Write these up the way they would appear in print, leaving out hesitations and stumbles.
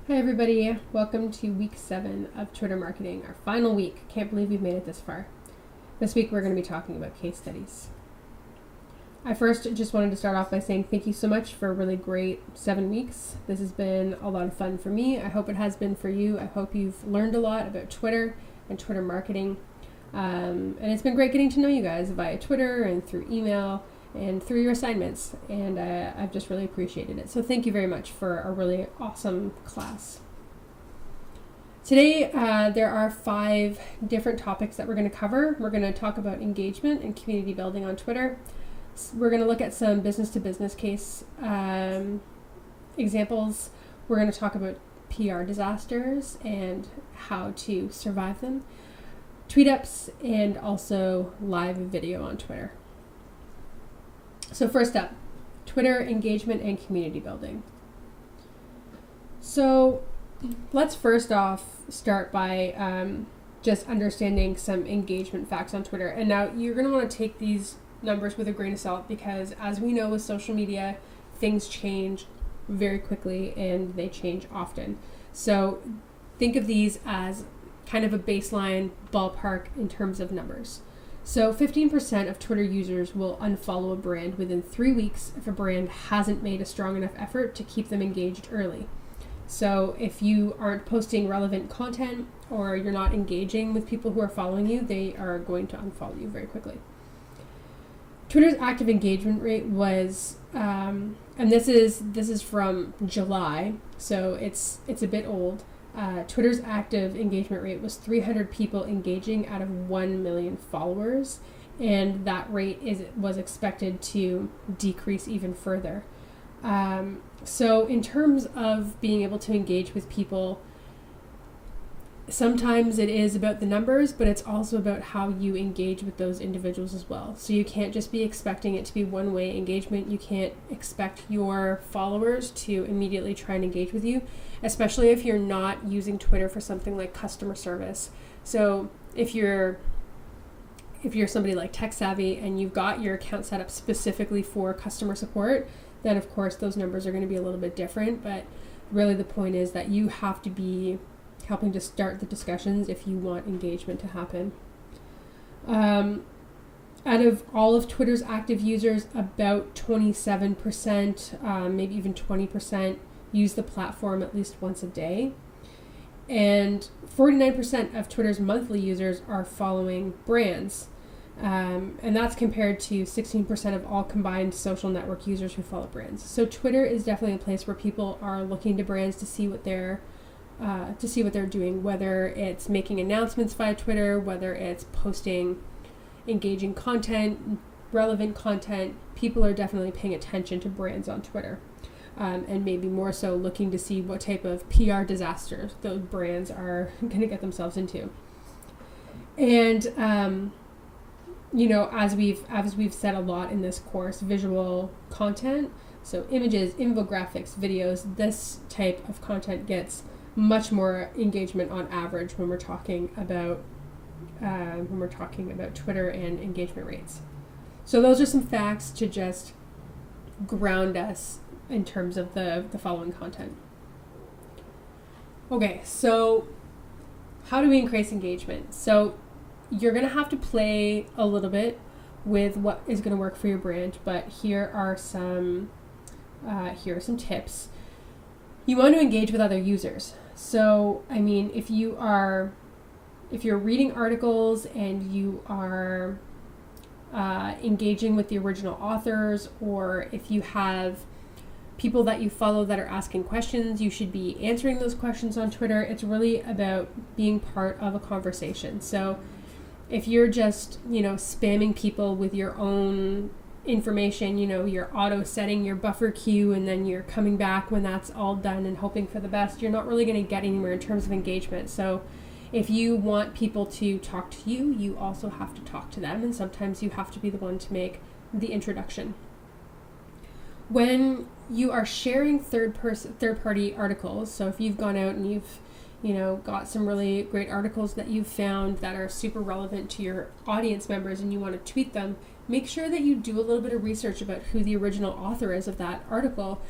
Hi everybody, welcome to week 7 of Twitter marketing, our final week. Can't believe we've made it this far. This week we're going to be talking about case studies. I first just wanted to start off by saying thank you so much for a really great 7 weeks. This has been a lot of fun for me. I hope it has been for you. I hope you've learned a lot about Twitter and Twitter marketing. And it's been great getting to know you guys via Twitter and through email and through your assignments, and I've just really appreciated it. So thank you very much for a really awesome class. Today, there are 5 different topics that we're going to cover. We're going to talk about engagement and community building on Twitter. We're going to look at some business-to-business case examples. We're going to talk about PR disasters and how to survive them, tweet ups, and also live video on Twitter. So first up, Twitter engagement and community building. So let's first off start by just understanding some engagement facts on Twitter. And now you're going to want to take these numbers with a grain of salt because, as we know with social media, things change very quickly and they change often. So think of these as kind of a baseline ballpark in terms of numbers. So 15% of Twitter users will unfollow a brand within 3 weeks if a brand hasn't made a strong enough effort to keep them engaged early. So if you aren't posting relevant content or you're not engaging with people who are following you, they are going to unfollow you very quickly. Twitter's active engagement rate was, and this is from July, so it's a bit old. Twitter's active engagement rate was 300 people engaging out of 1 million followers, and that rate was expected to decrease even further. So in terms of being able to engage with people, sometimes it is about the numbers, but it's also about how you engage with those individuals as well. So you can't just be expecting it to be one-way engagement. You can't expect your followers to immediately try and engage with you, especially if you're not using Twitter for something like customer service. So if you're somebody like tech savvy and you've got your account set up specifically for customer support, then of course those numbers are going to be a little bit different. But really the point is that you have to be helping to start the discussions if you want engagement to happen. Out of all of Twitter's active users, about 27%, maybe even 20%, use the platform at least once a day. And 49% of Twitter's monthly users are following brands. And that's compared to 16% of all combined social network users who follow brands. So Twitter is definitely a place where people are looking to brands to see what they're doing, whether it's making announcements via Twitter, whether it's posting engaging content, relevant content. People are definitely paying attention to brands on Twitter, and maybe more so looking to see what type of PR disasters those brands are going to get themselves into. And as we've said a lot in this course, visual content, so images, infographics, videos, this type of content gets much more engagement on average when we're talking about Twitter and engagement rates. So those are some facts to just ground us in terms of the following content. Okay, so how do we increase engagement? So you're going to have to play a little bit with what is going to work for your brand, but here are some tips. You want to engage with other users. So, I mean, if you're reading articles and you are engaging with the original authors, or if you have people that you follow that are asking questions, you should be answering those questions on Twitter. It's really about being part of a conversation. So if you're just, spamming people with your own information, you're auto setting your buffer queue and then you're coming back when that's all done and hoping for the best, you're not really going to get anywhere in terms of engagement. So if you want people to talk to you, you also have to talk to them, and sometimes you have to be the one to make the introduction. When you are sharing third-party articles, so if you've gone out and you've got some really great articles that you've found that are super relevant to your audience members and you want to tweet them, make sure that you do a little bit of research about who the original author is of that article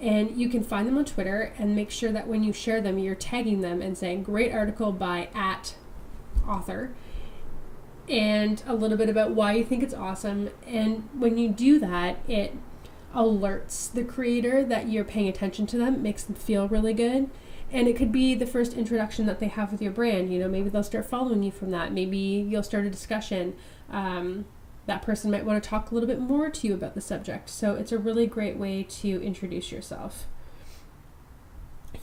And you can find them on Twitter and make sure that when you share them, you're tagging them and saying, great article by @author, and a little bit about why you think it's awesome. And when you do that, it alerts the creator that you're paying attention to them, makes them feel really good. And it could be the first introduction that they have with your brand. Maybe they'll start following you from that. Maybe you'll start a discussion. That person might want to talk a little bit more to you about the subject. So it's a really great way to introduce yourself.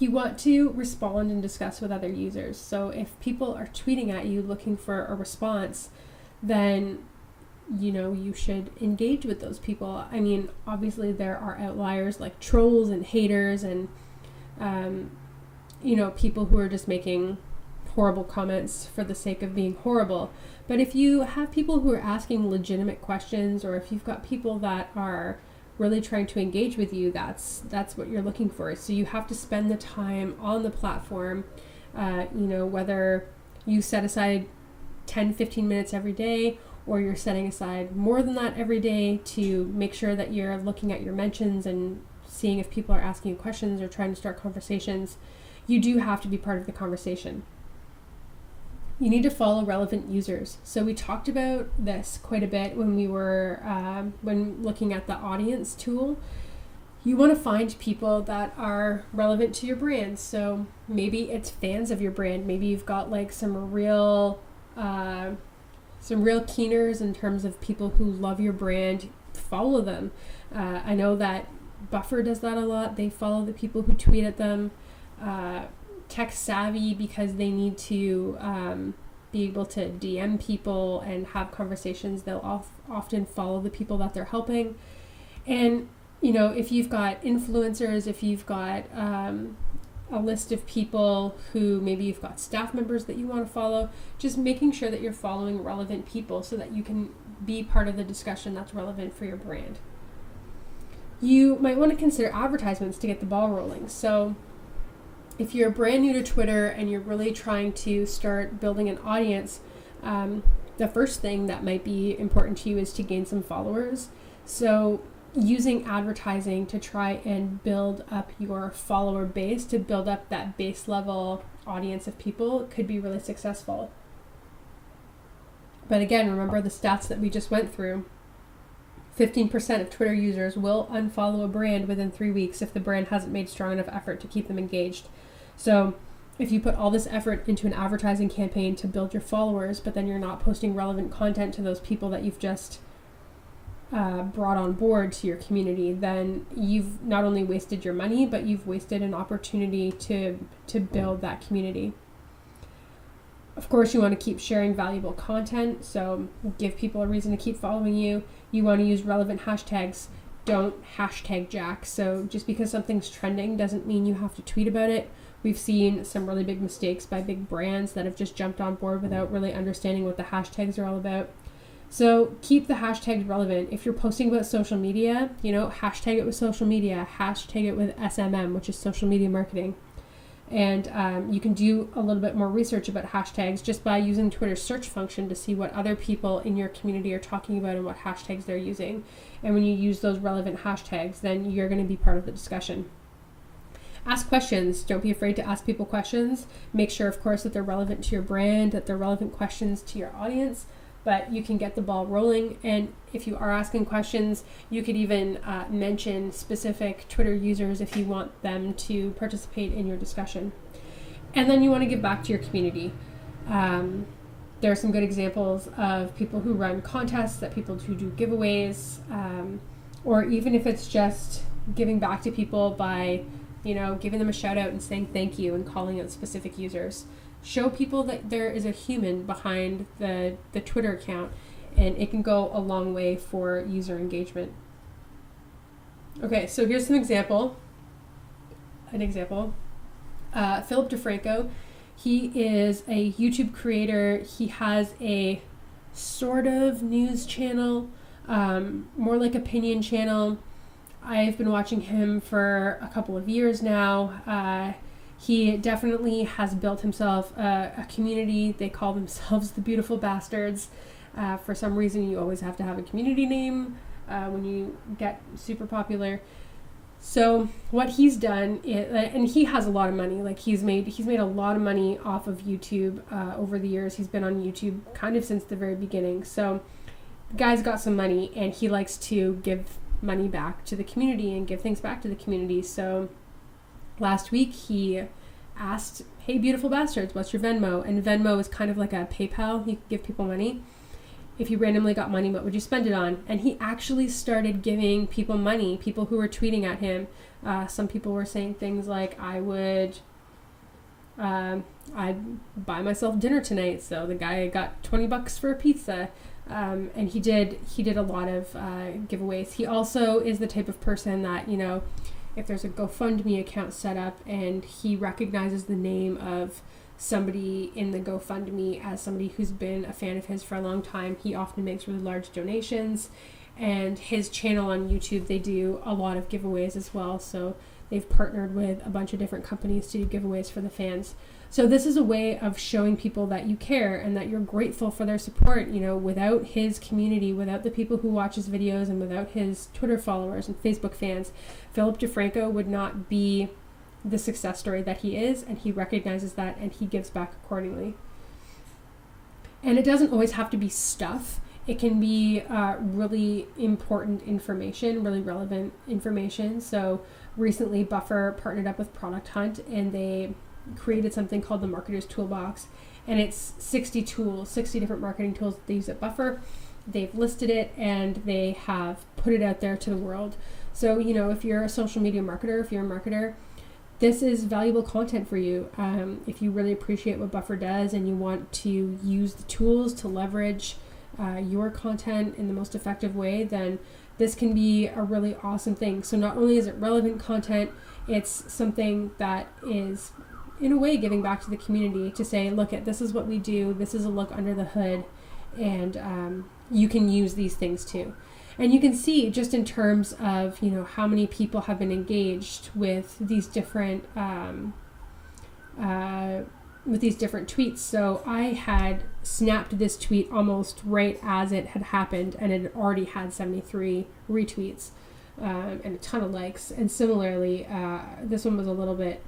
You want to respond and discuss with other users. So if people are tweeting at you looking for a response, then you should engage with those people. I mean, obviously there are outliers like trolls and haters and people who are just making horrible comments for the sake of being horrible. But if you have people who are asking legitimate questions, or if you've got people that are really trying to engage with you, that's what you're looking for. So you have to spend the time on the platform, whether you set aside 10-15 minutes every day, or you're setting aside more than that every day to make sure that you're looking at your mentions and seeing if people are asking you questions or trying to start conversations. You do have to be part of the conversation. You need to follow relevant users. So we talked about this quite a bit when we were when looking at the audience tool. You want to find people that are relevant to your brand. So maybe it's fans of your brand. Maybe you've got like some real keeners in terms of people who love your brand. Follow them. I know that Buffer does that a lot. They follow the people who tweet at them. Tech savvy because they need to be able to DM people and have conversations. They'll often follow the people that they're helping. And if you've got influencers, if you've got a list of people who maybe you've got staff members that you want to follow, just making sure that you're following relevant people so that you can be part of the discussion that's relevant for your brand. You might want to consider advertisements to get the ball rolling. So if you're brand new to Twitter and you're really trying to start building an audience, the first thing that might be important to you is to gain some followers. So using advertising to try and build up your follower base, to build up that base level audience of people, could be really successful. But again, remember the stats that we just went through. 15% of Twitter users will unfollow a brand within 3 weeks if the brand hasn't made strong enough effort to keep them engaged. So if you put all this effort into an advertising campaign to build your followers, but then you're not posting relevant content to those people that you've just brought on board to your community, then you've not only wasted your money, but you've wasted an opportunity to build that community. Of course, you want to keep sharing valuable content, so give people a reason to keep following you. You want to use relevant hashtags. Don't hashtag jack. So just because something's trending doesn't mean you have to tweet about it. We've seen some really big mistakes by big brands that have just jumped on board without really understanding what the hashtags are all about. So keep the hashtags relevant. If you're posting about social media, hashtag it with social media, hashtag it with SMM, which is social media marketing. And you can do a little bit more research about hashtags just by using Twitter's search function to see what other people in your community are talking about and what hashtags they're using. And when you use those relevant hashtags, then you're going to be part of the discussion. Ask questions. Don't be afraid to ask people questions. Make sure, of course, that they're relevant to your brand, that they're relevant questions to your audience, but you can get the ball rolling. And if you are asking questions, you could even mention specific Twitter users if you want them to participate in your discussion. And then you want to give back to your community. There are some good examples of people who run contests, that people who do giveaways, or even if it's just giving back to people by giving them a shout out and saying thank you and calling out specific users. Show people that there is a human behind the Twitter account, and it can go a long way for user engagement. Okay, so here's an example. Philip DeFranco, he is a YouTube creator. He has a sort of news channel, more like opinion channel. I've been watching him for a couple of years now. He definitely has built himself a community. They call themselves the Beautiful Bastards. For some reason, you always have to have a community name when you get super popular. So what he's done, and he has a lot of money. Like he's made a lot of money off of YouTube over the years. He's been on YouTube kind of since the very beginning. So the guy's got some money, and he likes to give money back to the community and give things back to the community. So last week he asked, "Hey, beautiful bastards, what's your Venmo?" And Venmo is kind of like a PayPal. You can give people money. If you randomly got money, what would you spend it on? And he actually started giving people money, people who were tweeting at him. Some people were saying things like, I'd buy myself dinner tonight. So the guy got $20 for a pizza. And he did a lot of giveaways. He also is the type of person that, you know, if there's a GoFundMe account set up and he recognizes the name of somebody in the GoFundMe as somebody who's been a fan of his for a long time, he often makes really large donations. And his channel on YouTube, they do a lot of giveaways as well. So they've partnered with a bunch of different companies to do giveaways for the fans. So this is a way of showing people that you care and that you're grateful for their support. You know, without his community, without the people who watch his videos, and without his Twitter followers and Facebook fans, Philip DeFranco would not be the success story that he is, and he recognizes that, and he gives back accordingly. And it doesn't always have to be stuff. It can be really important information, really relevant information. So recently Buffer partnered up with Product Hunt, and they created something called the Marketer's Toolbox, and it's 60 different marketing tools that they use at Buffer. They've listed it, and they have put it out there to the world. So, you know, if you're a social media marketer, if you're a marketer, this is valuable content for you. If you really appreciate what Buffer does and you want to use the tools to leverage your content in the most effective way, then this can be a really awesome thing. So not only is it relevant content, it's something that is, in a way, giving back to the community to say, look, this is what we do, this is a look under the hood, and you can use these things too. And you can see just in terms of, you know, how many people have been engaged with these different tweets. So I had snapped this tweet almost right as it had happened, and it had already had 73 retweets and a ton of likes. And similarly, this one was a little bit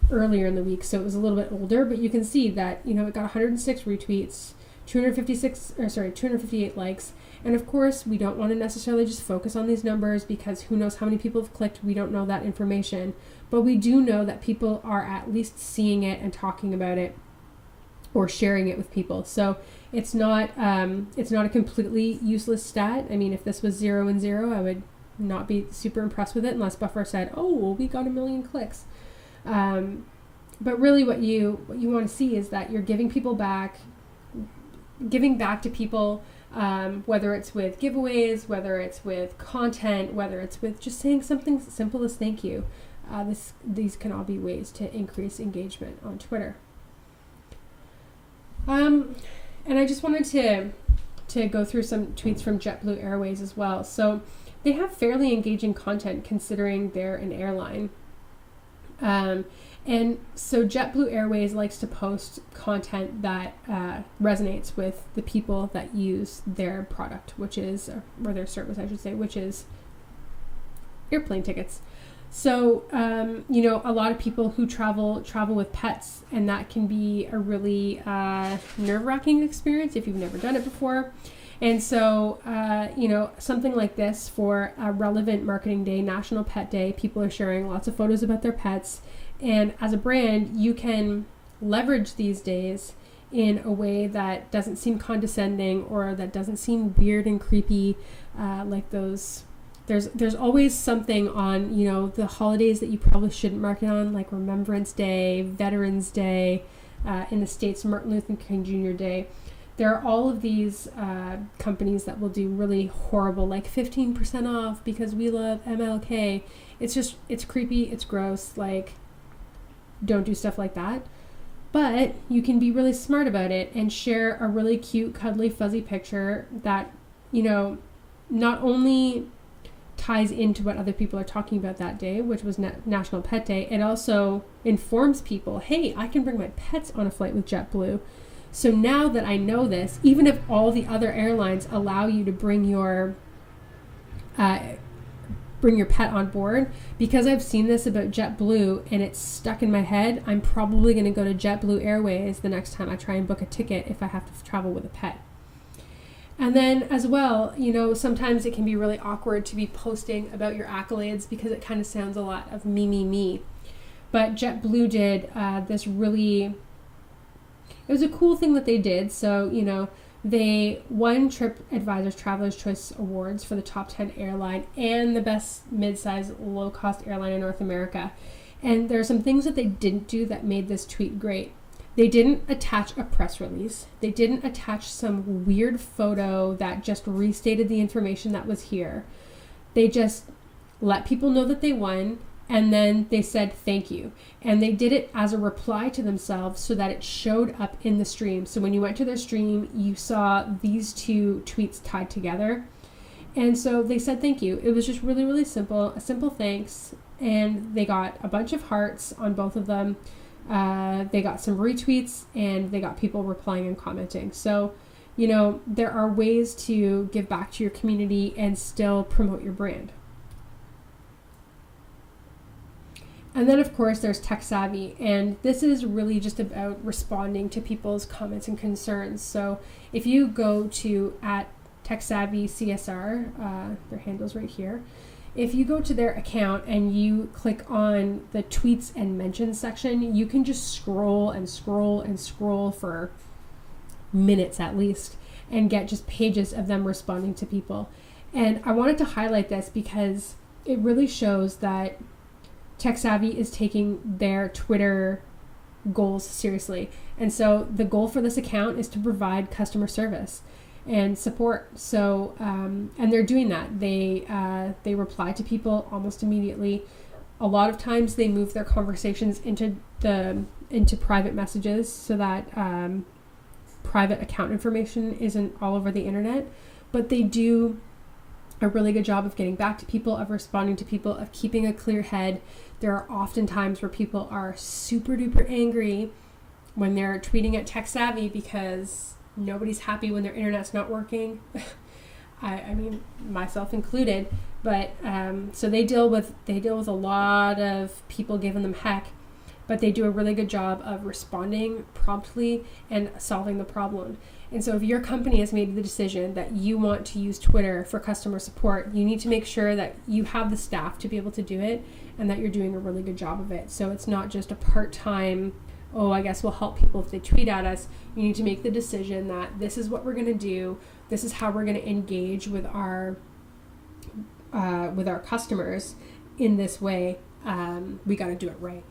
earlier in the week, so it was a little bit older, but you can see that, you know, it got 106 retweets, 258 likes. And of course, we don't want to necessarily just focus on these numbers, because who knows how many people have clicked. We don't know that information, but we do know that people are at least seeing it and talking about it or sharing it with people. So it's not a completely useless stat. I mean, if this was 0 and 0, I would not be super impressed with it unless Buffer said, oh, well, we got 1 million clicks. But really what you want to see is that you're giving back to people, whether it's with giveaways, whether it's with content, whether it's with just saying something simple as thank you. These can all be ways to increase engagement on Twitter. And I just wanted to go through some tweets from JetBlue Airways as well. So they have fairly engaging content considering they're an airline. And so JetBlue Airways likes to post content that resonates with the people that use their product, or their service, I should say, which is airplane tickets. So, you know, a lot of people who travel with pets, and that can be a really nerve-wracking experience if you've never done it before. And so, you know, something like this for a relevant marketing day, National Pet Day, people are sharing lots of photos about their pets. And as a brand, you can leverage these days in a way that doesn't seem condescending or that doesn't seem weird and creepy, like those. There's always something on, you know, the holidays that you probably shouldn't market on, like Remembrance Day, Veterans Day, in the States, Martin Luther King Jr. Day. There are all of these companies that will do really horrible, like 15% off because we love MLK. It's creepy, it's gross, like, don't do stuff like that. But you can be really smart about it and share a really cute, cuddly, fuzzy picture that, you know, not only ties into what other people are talking about that day, which was National Pet Day, it also informs people, hey, I can bring my pets on a flight with JetBlue. So now that I know this, even if all the other airlines allow you to bring your bring your pet on board. Because I've seen this about JetBlue and it's stuck in my head, I'm probably going to go to JetBlue Airways the next time I try and book a ticket if I have to travel with a pet. And then as well, sometimes it can be really awkward to be posting about your accolades because it kind of sounds a lot of me. But JetBlue did this really, it was a cool thing that they did. So, they won TripAdvisor's Traveler's Choice Awards for the top 10 airline and the best mid-size low-cost airline in North America. And there are some things that they didn't do that made this tweet great. They didn't attach a press release. They didn't attach some weird photo that just restated the information that was here. They just let people know that they won, and then they said thank you. And they did it as a reply to themselves so that it showed up in the stream. So when you went to their stream, you saw these two tweets tied together. And so they said thank you. It was just really, really simple, a simple thanks. And they got a bunch of hearts on both of them. They got some retweets, and they got people replying and commenting. So, there are ways to give back to your community and still promote your brand. And then, of course, there's Tech Savvy, and this is really just about responding to people's comments and concerns. So if you go to @TechSavvyCSR, their handle's right here. If you go to their account and you click on the tweets and mentions section, you can just scroll and scroll and scroll for minutes at least and get just pages of them responding to people. And I wanted to highlight this because it really shows that Tech Savvy is taking their Twitter goals seriously. And so the goal for this account is to provide customer service and support. So, and they're doing that. They reply to people almost immediately. A lot of times they move their conversations into private messages so that private account information isn't all over the internet. But they do a really good job of getting back to people, of responding to people, of keeping a clear head. There are often times where people are super duper angry when they're tweeting at Tech Savvy because nobody's happy when their internet's not working. I mean, myself included. But so they deal with a lot of people giving them heck, but they do a really good job of responding promptly and solving the problem. And so if your company has made the decision that you want to use Twitter for customer support, you need to make sure that you have the staff to be able to do it and that you're doing a really good job of it. So it's not just a part-time, I guess we'll help people if they tweet at us. You need to make the decision that this is what we're going to do. This is how we're going to engage with our customers in this way. We got to do it right.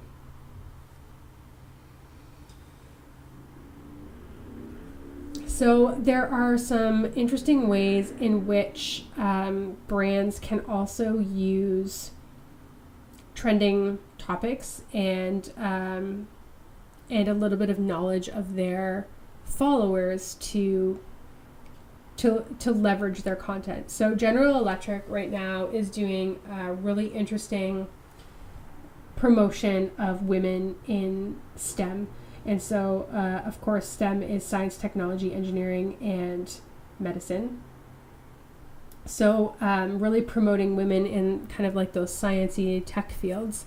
So there are some interesting ways in which brands can also use trending topics and a little bit of knowledge of their followers to leverage their content. So General Electric right now is doing a really interesting promotion of women in STEM. And so, of course, STEM is science, technology, engineering, and medicine. So really promoting women in kind of like those sciencey tech fields.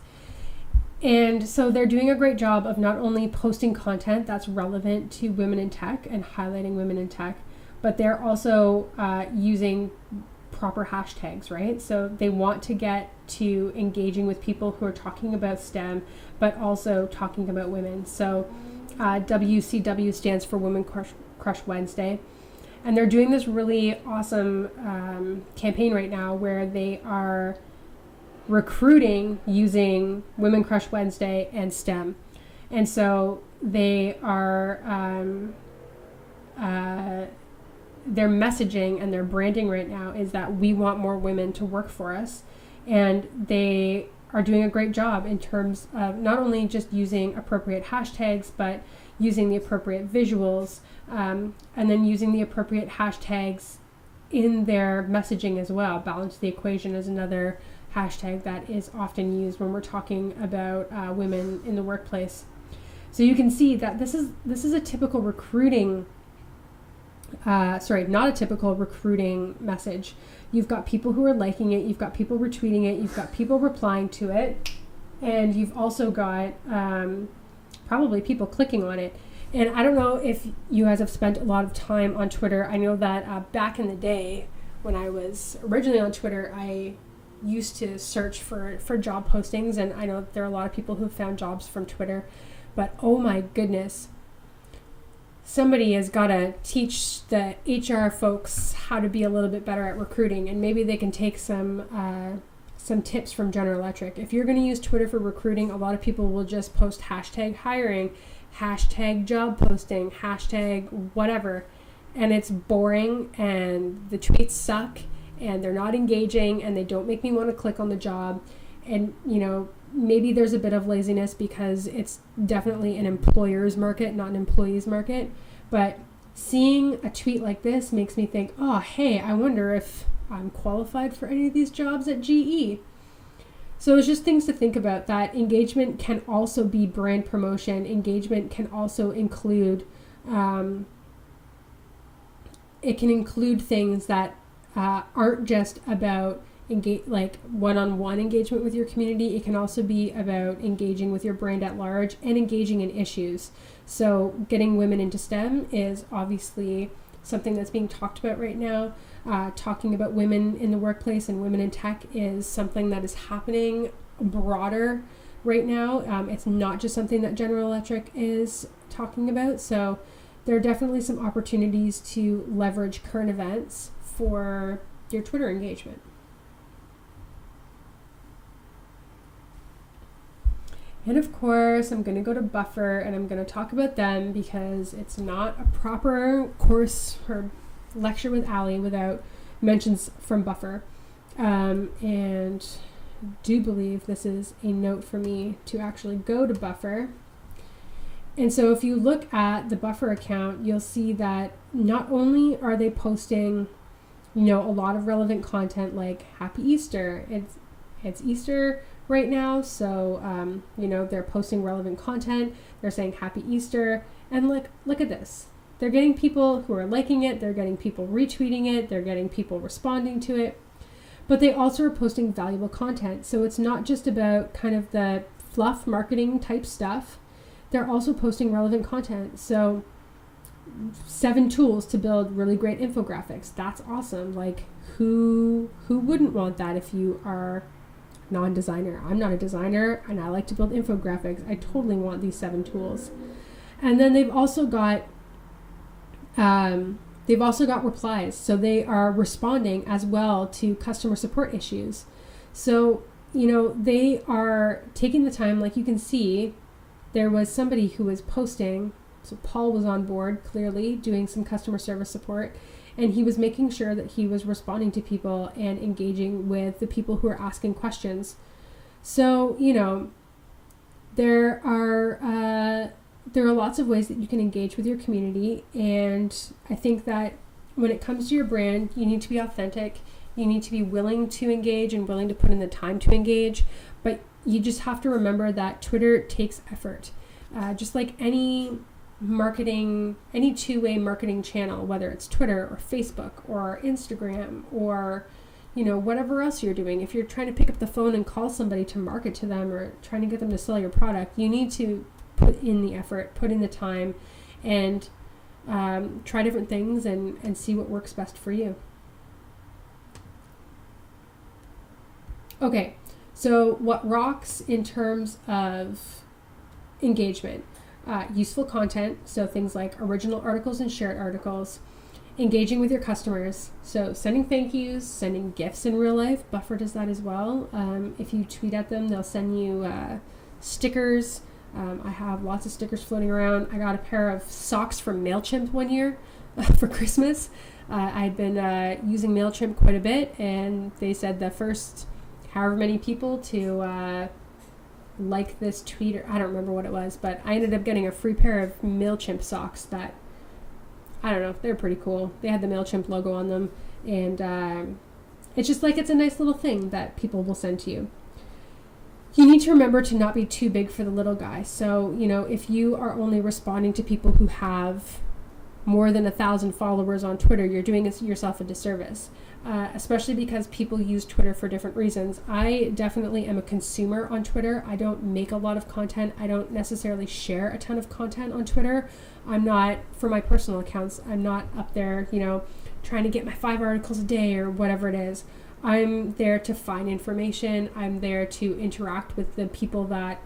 And so they're doing a great job of not only posting content that's relevant to women in tech and highlighting women in tech, but they're also using proper hashtags, right? So they want to get to engaging with people who are talking about STEM, but also talking about women. So WCW stands for Women Crush Wednesday. And they're doing this really awesome campaign right now where they are recruiting using Women Crush Wednesday and STEM. And so they are, their messaging and their branding right now is that we want more women to work for us. And they are doing a great job in terms of not only just using appropriate hashtags, but using the appropriate visuals, and then using the appropriate hashtags in their messaging as well. Balance the equation is another hashtag that is often used when we're talking about women in the workplace. So you can see that this is a typical recruiting not a typical recruiting message. You've got people who are liking it, you've got people retweeting it, you've got people replying to it, and you've also got probably people clicking on it. And I don't know if you guys have spent a lot of time on Twitter. I know that back in the day when I was originally on Twitter, I used to search for job postings, and I know there are a lot of people who found jobs from Twitter, but oh my goodness, somebody has got to teach the HR folks how to be a little bit better at recruiting, and maybe they can take some tips from General Electric. If you're going to use Twitter for recruiting, a lot of people will just post hashtag hiring, hashtag job posting, hashtag whatever, and it's boring, and the tweets suck, and they're not engaging, and they don't make me want to click on the job. And maybe there's a bit of laziness because it's definitely an employer's market, not an employee's market. But seeing a tweet like this makes me think, oh, hey, I wonder if I'm qualified for any of these jobs at GE. So it's just things to think about, that engagement can also be brand promotion. Engagement can also include, it can include things that aren't just about one-on-one engagement with your community. It can also be about engaging with your brand at large and engaging in issues. So getting women into STEM is obviously something that's being talked about right now. Talking about women in the workplace and women in tech is something that is happening broader right now. It's not just something that General Electric is talking about. So there are definitely some opportunities to leverage current events for your Twitter engagement. And of course, I'm going to go to Buffer, and I'm going to talk about them because it's not a proper course or lecture with Allie without mentions from Buffer. And do believe this is a note for me to actually go to Buffer. And so if you look at the Buffer account, you'll see that not only are they posting, a lot of relevant content like Happy Easter. It's Easter right now, so they're posting relevant content. They're saying Happy Easter, and look at this. They're getting people who are liking it, they're getting people retweeting it, they're getting people responding to it, but they also are posting valuable content. So it's not just about kind of the fluff marketing type stuff. They're also posting relevant content. So 7 tools to build really great infographics. That's awesome. Like who wouldn't want that if you are non-designer? I'm not a designer and I like to build infographics. I totally want these 7 tools. And then they've also got replies. So they are responding as well to customer support issues. So, they are taking the time. Like you can see, there was somebody who was posting. So Paul was on board, clearly doing some customer service support, and he was making sure that he was responding to people and engaging with the people who are asking questions. So, there are lots of ways that you can engage with your community, and I think that when it comes to your brand, you need to be authentic. You need to be willing to engage and willing to put in the time to engage, but you just have to remember that Twitter takes effort. Just like any two-way marketing channel, whether it's Twitter or Facebook or Instagram or whatever else you're doing. If you're trying to pick up the phone and call somebody to market to them or trying to get them to sell your product, you need to put in the effort, put in the time, and try different things and see what works best for you. Okay, so what rocks in terms of engagement? Useful content, so things like original articles and shared articles. Engaging with your customers, so sending thank yous, sending gifts in real life. Buffer does that as well. If you tweet at them, they'll send you stickers. I have lots of stickers floating around. I got a pair of socks from MailChimp one year for Christmas. I'd been using MailChimp quite a bit, and they said the first however many people to like this tweet, or I don't remember what it was, but I ended up getting a free pair of MailChimp socks that, I don't know, they're pretty cool. They had the MailChimp logo on them, and it's just like, it's a nice little thing that people will send to you. You need to remember to not be too big for the little guy. So, if you are only responding to people who have more than 1,000 followers on Twitter, you're doing yourself a disservice. Especially because people use Twitter for different reasons. I definitely am a consumer on Twitter. I don't make a lot of content. I don't necessarily share a ton of content on Twitter. I'm not, for my personal accounts, I'm not up there, trying to get my 5 articles a day or whatever it is. I'm there to find information. I'm there to interact with the people that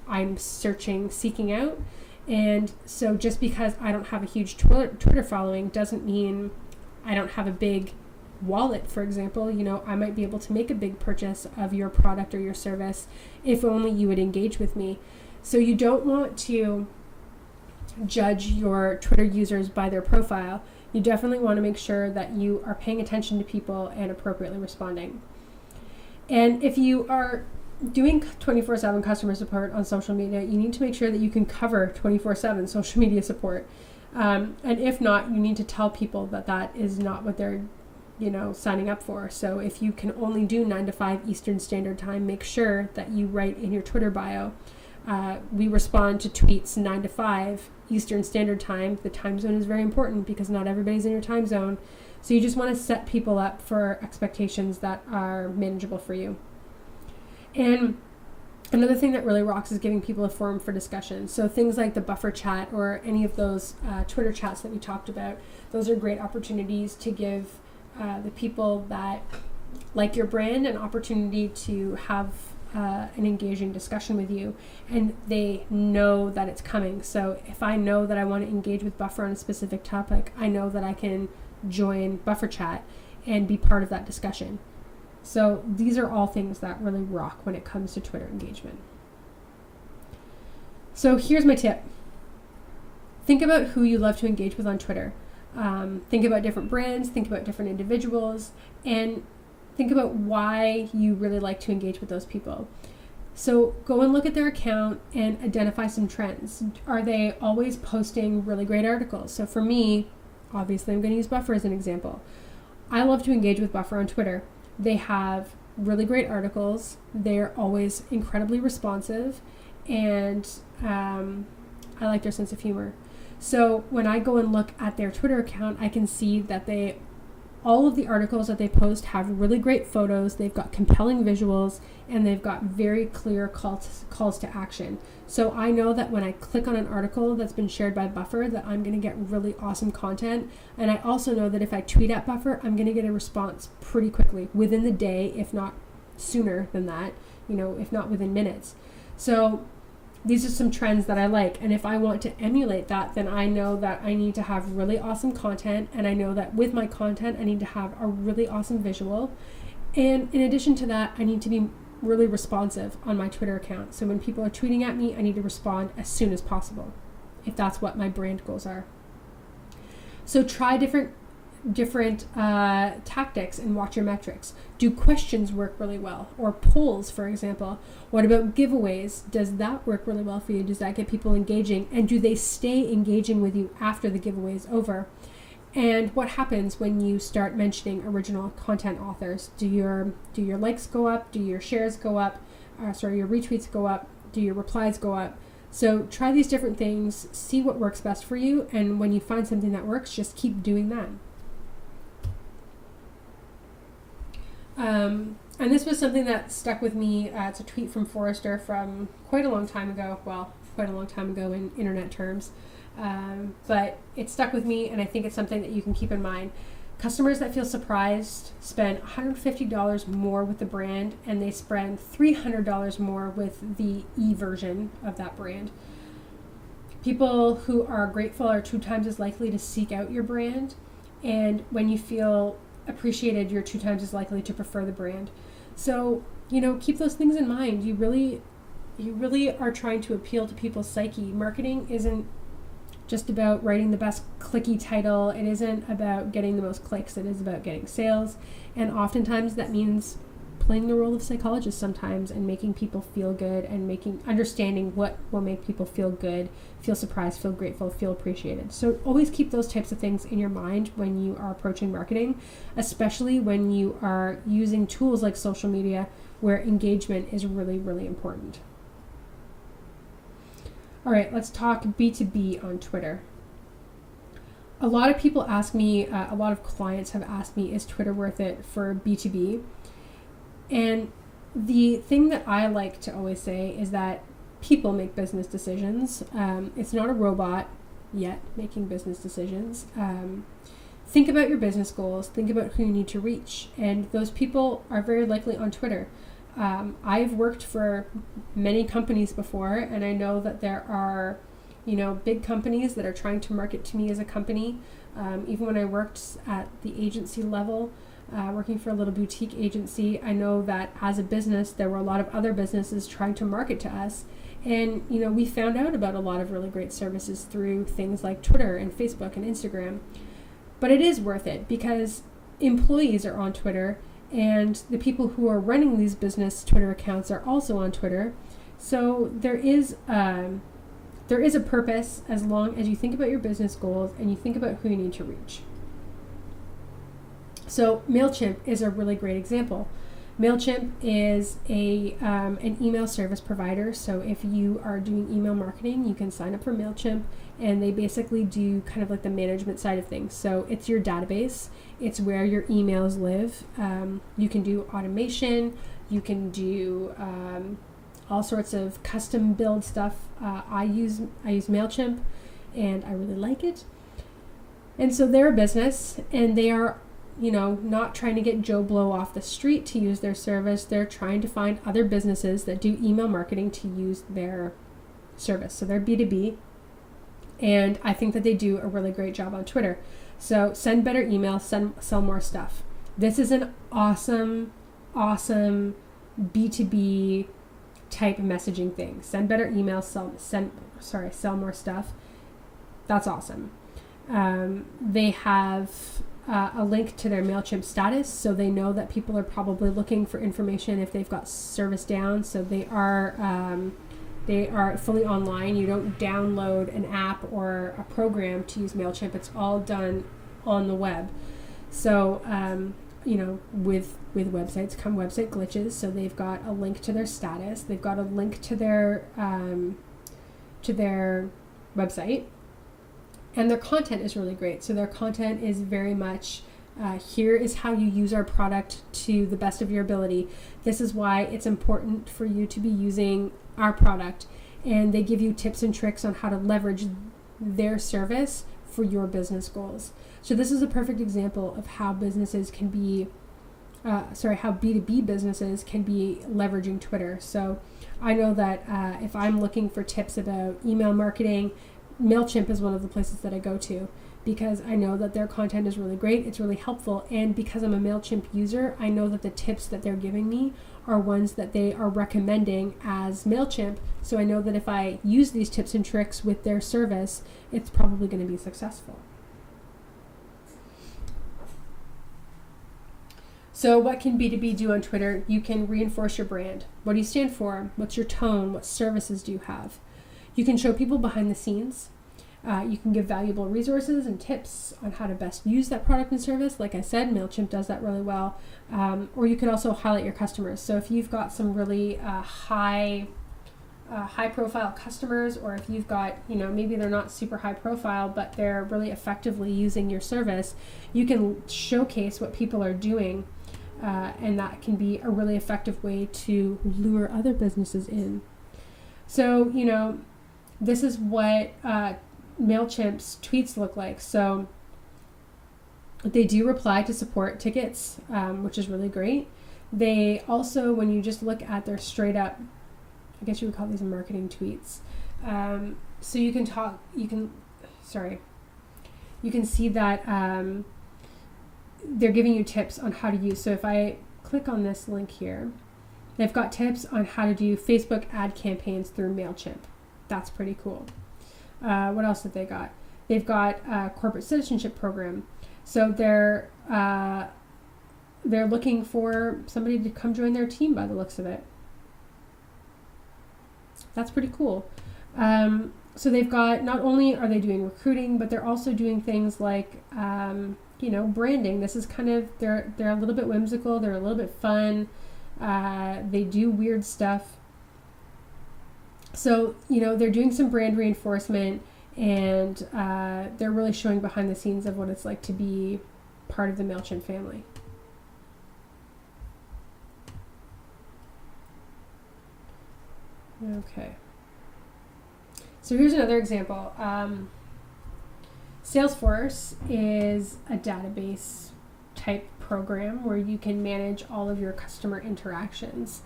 I'm seeking out. And so just because I don't have a huge Twitter following doesn't mean I don't have a big wallet, for example. I might be able to make a big purchase of your product or your service if only you would engage with me. So you don't want to judge your Twitter users by their profile. You definitely want to make sure that you are paying attention to people and appropriately responding. And if you are doing 24/7 customer support on social media, you need to make sure that you can cover 24/7 social media support. And if not, you need to tell people that is not what they're signing up for. So if you can only do 9 to 5 Eastern Standard Time, make sure that you write in your Twitter bio, we respond to tweets 9 to 5 Eastern Standard Time. The time zone is very important because not everybody's in your time zone. So you just want to set people up for expectations that are manageable for you. And another thing that really rocks is giving people a forum for discussion. So things like the buffer chat or any of those Twitter chats that we talked about, those are great opportunities to give the people that like your brand an opportunity to have an engaging discussion with you, and they know that it's coming. So if I know that I want to engage with Buffer on a specific topic, I know that I can join Buffer Chat and be part of that discussion. So these are all things that really rock when it comes to Twitter engagement. So here's my tip. Think about who you love to engage with on Twitter. Think about different brands, think about different individuals, and think about why you really like to engage with those people. So go and look at their account and identify some trends. Are they always posting really great articles? So for me, obviously I'm going to use Buffer as an example. I love to engage with Buffer on Twitter. They have really great articles. They're always incredibly responsive, and I like their sense of humor. So when I go and look at their Twitter account, I can see that all of the articles that they post have really great photos, they've got compelling visuals, and they've got very clear calls to action. So I know that when I click on an article that's been shared by Buffer, that I'm going to get really awesome content. And I also know that if I tweet at Buffer, I'm going to get a response pretty quickly, within the day, if not sooner than that, if not within minutes. So these are some trends that I like, and if I want to emulate that, then I know that I need to have really awesome content, and I know that with my content I need to have a really awesome visual, and in addition to that, I need to be really responsive on my Twitter account. So when people are tweeting at me, I need to respond as soon as possible, if that's what my brand goals are. So try different tactics and watch your metrics. Do questions work really well? Or polls, for example? What about giveaways? Does that work really well for you? Does that get people engaging? And do they stay engaging with you after the giveaway is over? And what happens when you start mentioning original content authors? Do your likes go up? Do your shares go up? Your retweets go up? Do your replies go up? So try these different things, see what works best for you, and when you find something that works, just keep doing that. And this was something that stuck with me. It's a tweet from Forrester from quite a long time ago. Well, quite a long time ago in internet terms. But it stuck with me, and I think it's something that you can keep in mind. Customers that feel surprised spend $150 more with the brand, and they spend $300 more with the e-version of that brand. People who are grateful are 2 times as likely to seek out your brand, and when you feel appreciated, you're 2 times as likely to prefer the brand. So, keep those things in mind. You really are trying to appeal to people's psyche. Marketing isn't just about writing the best clicky title. It isn't about getting the most clicks. It is about getting sales. And oftentimes that means playing the role of psychologist sometimes and making people feel good and understanding what will make people feel good, feel surprised, feel grateful, feel appreciated. So always keep those types of things in your mind when you are approaching marketing, especially when you are using tools like social media where engagement is really, really important. All right, let's talk B2B on Twitter. a lot of people ask me, a lot of clients have asked me, is Twitter worth it for B2B? And the thing that I like to always say is that people make business decisions. It's not a robot yet making business decisions. Think about your business goals. Think about who you need to reach. And those people are very likely on Twitter. I've worked for many companies before, and I know that there are, big companies that are trying to market to me as a company. Even when I worked at the agency level, working for a little boutique agency, I know that as a business, there were a lot of other businesses trying to market to us. And, we found out about a lot of really great services through things like Twitter and Facebook and Instagram. But it is worth it because employees are on Twitter, and the people who are running these business Twitter accounts are also on Twitter. So there is a purpose as long as you think about your business goals and you think about who you need to reach. So MailChimp is a really great example. MailChimp is an email service provider. So if you are doing email marketing, you can sign up for MailChimp, and they basically do kind of like the management side of things. So it's your database. It's where your emails live. You can do automation. You can do all sorts of custom build stuff. I use MailChimp, and I really like it. And so they're a business, and they are not trying to get Joe Blow off the street to use their service. They're trying to find other businesses that do email marketing to use their service. So they're B2B. And I think that they do a really great job on Twitter. So send better email, sell more stuff. This is an awesome B2B type messaging thing. Send better email, sell more stuff. That's awesome. They have a link to their MailChimp status, so they know that people are probably looking for information if they've got service down. So they are fully online. You don't download an app or a program to use MailChimp. It's all done on the web. So with websites come website glitches. So they've got a link to their status. They've got a link to their website. And their content is really great. So their content is very much, here is how you use our product to the best of your ability. This is why it's important for you to be using our product. And they give you tips and tricks on how to leverage their service for your business goals. So this is a perfect example of how businesses can be, how B2B businesses can be leveraging Twitter. So I know that if I'm looking for tips about email marketing, MailChimp is one of the places that I go to because I know that their content is really great. It's really helpful. And because I'm a MailChimp user, I know that the tips that they're giving me are ones that they are recommending as MailChimp. So I know that if I use these tips and tricks with their service, it's probably going to be successful. So what can B2B do on Twitter? You can reinforce your brand. What do you stand for? What's your tone? What services do you have? You can show people behind the scenes. You can give valuable resources and tips on how to best use that product and service. Like I said, MailChimp does that really well. Or you can also highlight your customers. So if you've got some really high profile customers, or if you've got, maybe they're not super high profile, but they're really effectively using your service, you can showcase what people are doing. And that can be a really effective way to lure other businesses in. So, this is what MailChimp's tweets look like. So they do reply to support tickets, which is really great. They also, when you just look at their straight up, I guess you would call these marketing tweets. So you can see that they're giving you tips on how to use. So if I click on this link here, they've got tips on how to do Facebook ad campaigns through MailChimp. That's pretty cool. What else have they got? They've got a corporate citizenship program. So they're looking for somebody to come join their team by the looks of it. That's pretty cool. So they've got, not only are they doing recruiting, but they're also doing things like, branding. This is kind of, they're a little bit whimsical. They're a little bit fun. They do weird stuff. So, they're doing some brand reinforcement, And they're really showing behind the scenes of what it's like to be part of the MailChimp family. Okay. So here's another example. Salesforce is a database type program where you can manage all of your customer interactions.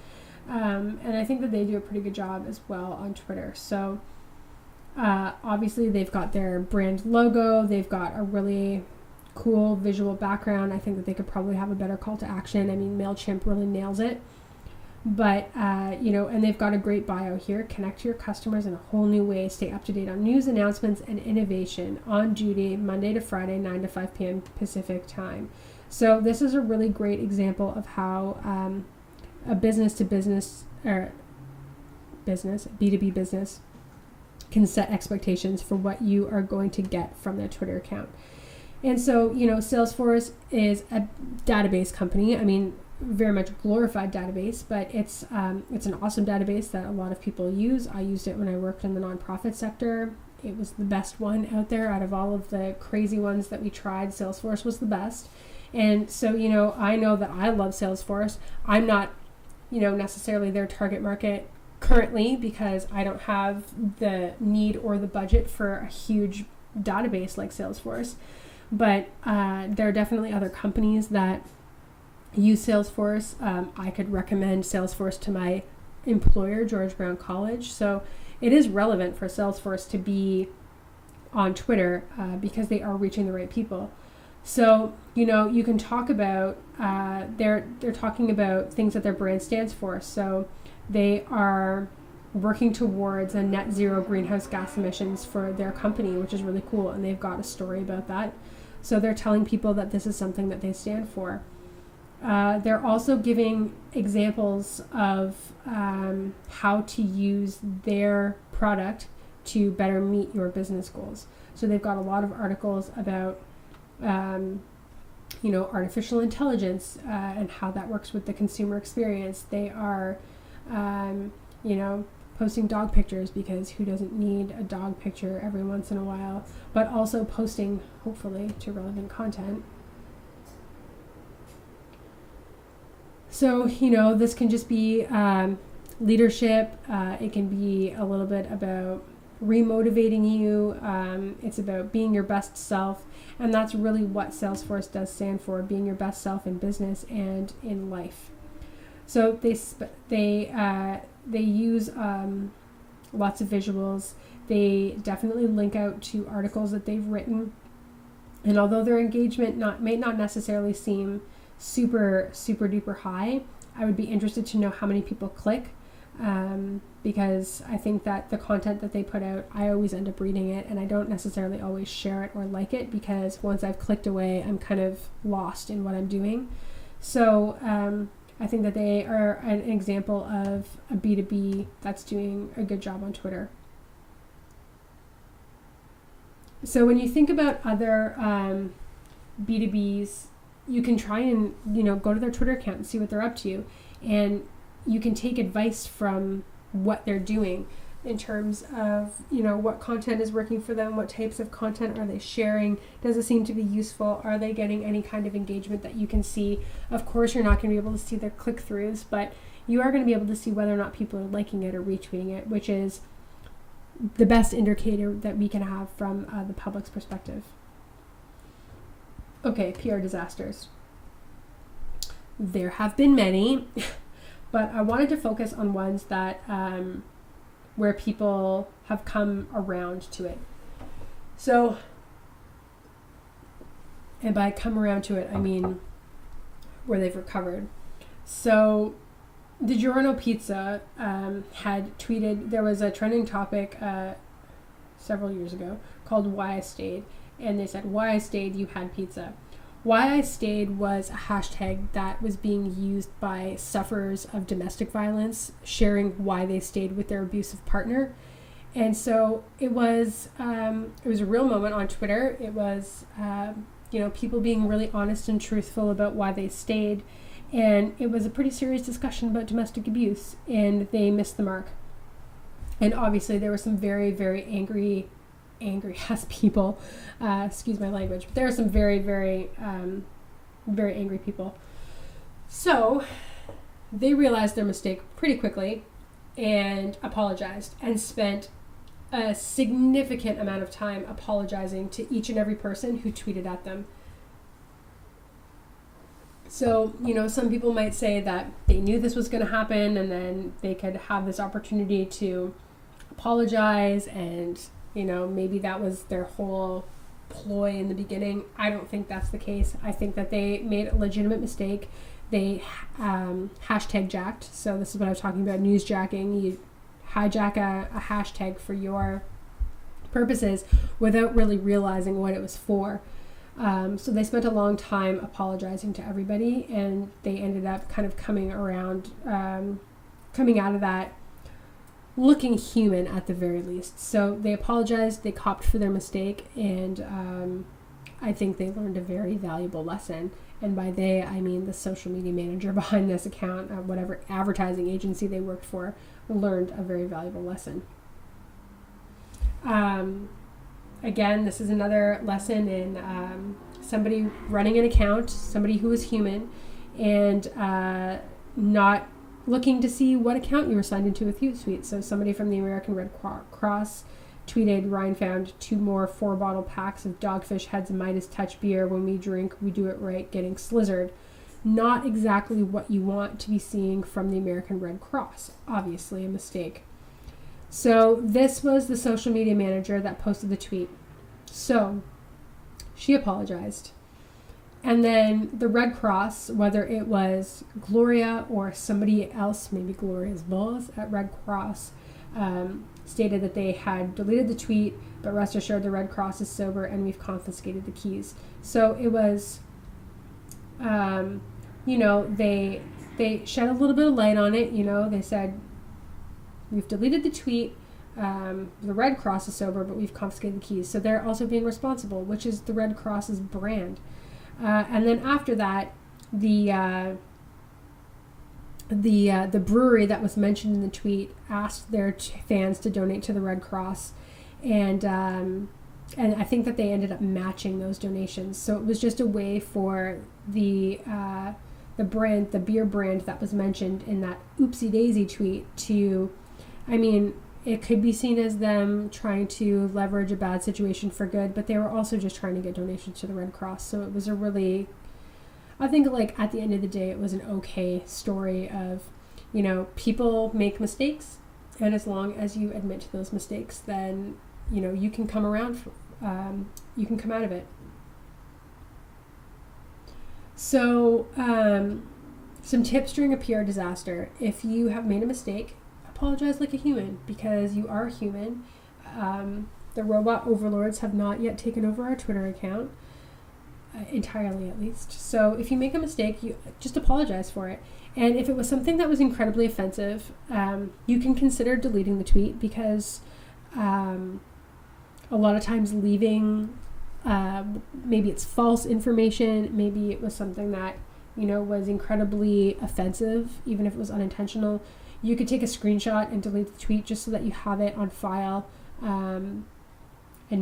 And I think that they do a pretty good job as well on Twitter. So obviously they've got their brand logo, they've got a really cool visual background. I think that they could probably have a better call to action. I mean, MailChimp really nails it. But, and they've got a great bio here. Connect to your customers in a whole new way. Stay up to date on news, announcements, and innovation. On duty, Monday to Friday, 9 to 5 p.m. Pacific time. So this is a really great example of how a business-to-business, or B2B business, can set expectations for what you are going to get from their Twitter account. And so, Salesforce is a database company. I mean, very much glorified database, but it's an awesome database that a lot of people use. I used it when I worked in the nonprofit sector. It was the best one out there. Out of all of the crazy ones that we tried, Salesforce was the best. And so, I know that I love Salesforce. I'm not, necessarily their target market currently because I don't have the need or the budget for a huge database like Salesforce. But there are definitely other companies that use Salesforce. I could recommend Salesforce to my employer, George Brown College. So it is relevant for Salesforce to be on Twitter because they are reaching the right people. So, you can talk about, they're talking about things that their brand stands for. So they are working towards a net zero greenhouse gas emissions for their company, which is really cool. And they've got a story about that. So they're telling people that this is something that they stand for. They're also giving examples of how to use their product to better meet your business goals. So they've got a lot of articles about, artificial intelligence and how that works with the consumer experience. They are, posting dog pictures because who doesn't need a dog picture every once in a while, but also posting, hopefully, to relevant content. So, this can just be leadership. It can be a little bit about remotivating you. It's about being your best self. And that's really what Salesforce does stand for, being your best self in business and in life. So they use lots of visuals. They definitely link out to articles that they've written. And although their engagement may not necessarily seem super, super duper high, I would be interested to know how many people click because I think that the content that they put out, I always end up reading it and I don't necessarily always share it or like it because once I've clicked away, I'm kind of lost in what I'm doing. So I think that they are an example of a B2B that's doing a good job on Twitter. So when you think about other B2Bs, you can try and, go to their Twitter account and see what they're up to. And you can take advice from what they're doing in terms of, what content is working for them, what types of content are they sharing, does it seem to be useful, are they getting any kind of engagement that you can see. Of course, you're not going to be able to see their click-throughs, but you are going to be able to see whether or not people are liking it or retweeting it, which is the best indicator that we can have from the public's perspective. Okay, PR disasters. There have been many, but I wanted to focus on ones that where people have come around to it. So, and by come around to it, I mean where they've recovered. So, DiGiorno Pizza had tweeted, there was a trending topic several years ago called Why I Stayed. And they said, why I stayed, you had pizza. Why I stayed was a hashtag that was being used by sufferers of domestic violence, sharing why they stayed with their abusive partner. And so it was a real moment on Twitter. It was, people being really honest and truthful about why they stayed. And it was a pretty serious discussion about domestic abuse, and they missed the mark. And obviously there were some very, very angry angry ass people. Excuse my language, but there are some very, very, very angry people. So they realized their mistake pretty quickly and apologized and spent a significant amount of time apologizing to each and every person who tweeted at them. So, some people might say that they knew this was going to happen and then they could have this opportunity to apologize and, maybe that was their whole ploy in the beginning. I don't think that's the case. I think that they made a legitimate mistake. They hashtag jacked. So this is what I was talking about, newsjacking. You hijack a hashtag for your purposes without really realizing what it was for. So they spent a long time apologizing to everybody, and they ended up kind of coming out of that looking human at the very least. So they apologized, they copped for their mistake, and I think they learned a very valuable lesson. And by they, I mean the social media manager behind this account, whatever advertising agency they worked for, learned a very valuable lesson. Again, this is another lesson in somebody running an account, somebody who is human, and not looking to see what account you were signed into with Hootsuite. So somebody from the American Red Cross tweeted, Ryan found 2 more 4-bottle packs of Dogfish Head's Midas Touch beer. When we drink, we do it right, getting slizzard. Not exactly what you want to be seeing from the American Red Cross. Obviously a mistake. So this was the social media manager that posted the tweet. So she apologized. And then the Red Cross, whether it was Gloria or somebody else, maybe Gloria's boss at Red Cross, stated that they had deleted the tweet, but rest assured the Red Cross is sober and we've confiscated the keys. So it was, they shed a little bit of light on it. They said, we've deleted the tweet, the Red Cross is sober, but we've confiscated the keys. So they're also being responsible, which is the Red Cross's brand. And then after that, the brewery that was mentioned in the tweet asked their fans to donate to the Red Cross, and I think that they ended up matching those donations. So it was just a way for the brand, the beer brand that was mentioned in that Oopsie Daisy tweet to, it could be seen as them trying to leverage a bad situation for good, but they were also just trying to get donations to the Red Cross. So it was a really, I think, at the end of the day, it was an okay story of, people make mistakes, and as long as you admit to those mistakes, then, you can come around, you can come out of it. So, some tips during a PR disaster. If you have made a mistake, apologize like a human, because you are human. The robot overlords have not yet taken over our Twitter account, entirely at least. So if you make a mistake, you just apologize for it. And if it was something that was incredibly offensive, you can consider deleting the tweet, because a lot of times leaving, maybe it's false information, maybe it was something that was incredibly offensive, even if it was unintentional. You could take a screenshot and delete the tweet just so that you have it on file. And